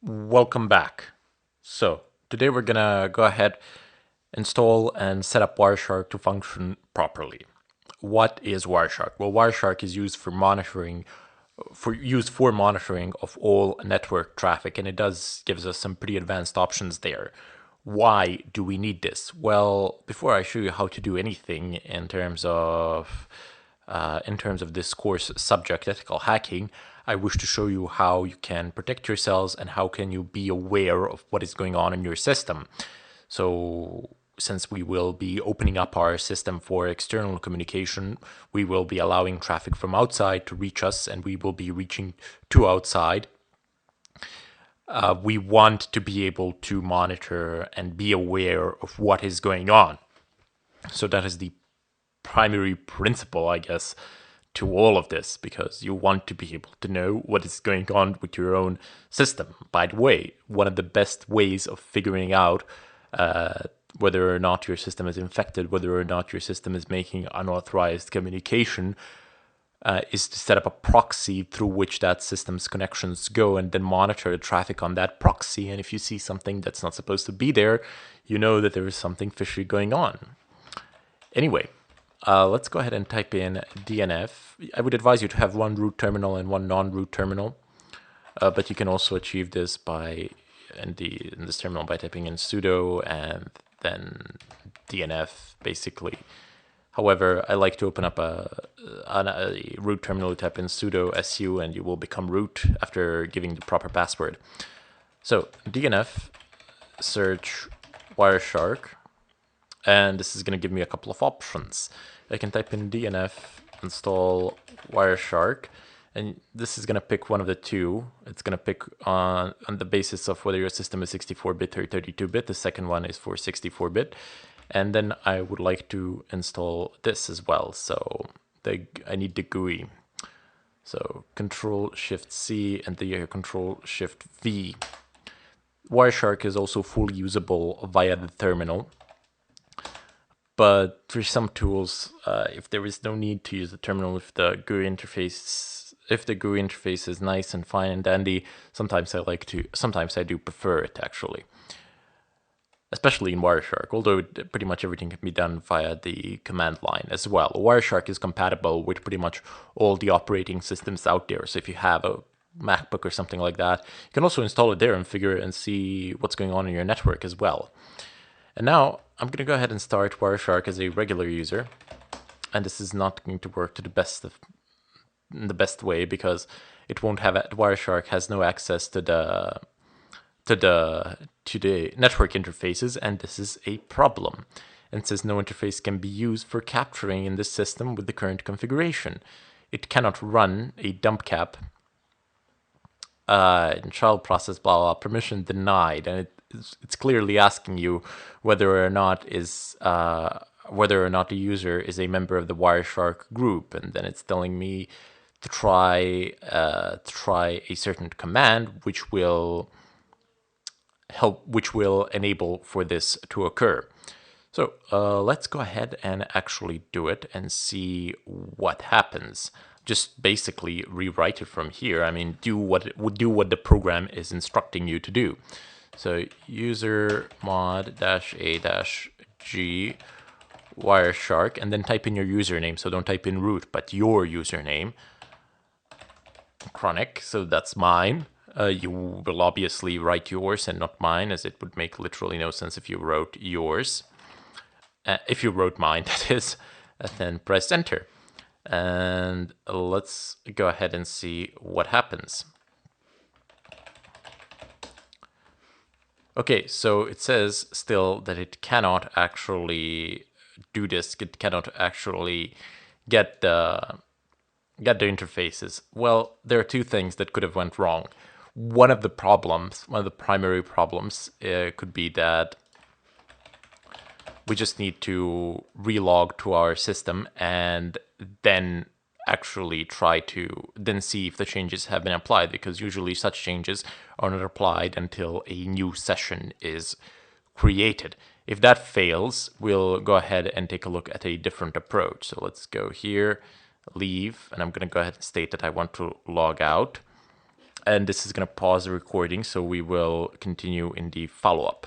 Welcome back. So, today we're gonna go ahead, install and set up Wireshark to function properly. What is Wireshark? Well, Wireshark is used for monitoring of all network traffic, and it does gives us some pretty advanced options there. Why do we need this? Well, before I show you how to do anything in terms of this course subject, ethical hacking, I wish to show you how you can protect yourselves and how can you be aware of what is going on in your system. So since we will be opening up our system for external communication, we will be allowing traffic from outside to reach us, and we will be reaching to outside. We want to be able to monitor and be aware of what is going on. So that is the primary principle, I guess, to all of this, because you want to be able to know what is going on with your own system. By the way, one of the best ways of figuring out whether or not your system is infected, whether or not your system is making unauthorized communication, is to set up a proxy through which that system's connections go and then monitor the traffic on that proxy. And if you see something that's not supposed to be there, you know that there is something fishy going on. Anyway, let's go ahead and type in DNF. I would advise you to have one root terminal and one non-root terminal, but you can also achieve this in this terminal by typing in sudo and then DNF, basically. However, I like to open up a root terminal, type in sudo su, and you will become root after giving the proper password. So DNF, search Wireshark, and this is going to give me a couple of options. I can type in DNF install Wireshark, and this is going to pick one of the two. It's going to pick on the basis of whether your system is 64-bit or 32-bit. The second one is for 64-bit. And then I would like to install this as well. So I need the GUI. So Control-Shift-C and the Control-Shift-V. Wireshark is also fully usable via the terminal. But for some tools, if there is no need to use the terminal, if the GUI interface is nice and fine and dandy, sometimes I do prefer it, actually. Especially in Wireshark, although pretty much everything can be done via the command line as well. Wireshark is compatible with pretty much all the operating systems out there. So if you have a MacBook or something like that, you can also install it there and figure and see what's going on in your network as well. And now I'm going to go ahead and start Wireshark as a regular user. And this is not going to work to the best way, because it won't have Wireshark has no access to the network interfaces, and this is a problem. And says no interface can be used for capturing in this system with the current configuration. It cannot run a dump cap in child process, blah blah, permission denied, and it's clearly asking you whether or not the user is a member of the Wireshark group, and then it's telling me to try a certain command which will enable for this to occur. So let's go ahead and actually do it and see what happens. Just basically rewrite it from here. I mean, do what the program is instructing you to do. So user mod -a-g Wireshark, and then type in your username. So don't type in root, but your username. Chronic, so that's mine. You will obviously write yours and not mine, as it would make literally no sense if you wrote yours. If you wrote mine, that is, then press enter. And let's go ahead and see what happens. Okay, so it says still that it cannot actually do this. It cannot actually get the interfaces. Well, there are two things that could have went wrong. One of the primary problems could be that we just need to relog to our system and then actually try to then see if the changes have been applied, because usually such changes are not applied until a new session is created. If that fails, we'll go ahead and take a look at a different approach. So let's go here, leave, and I'm going to go ahead and state that I want to log out. and this is going to pause the recording, so we will continue in the follow-up.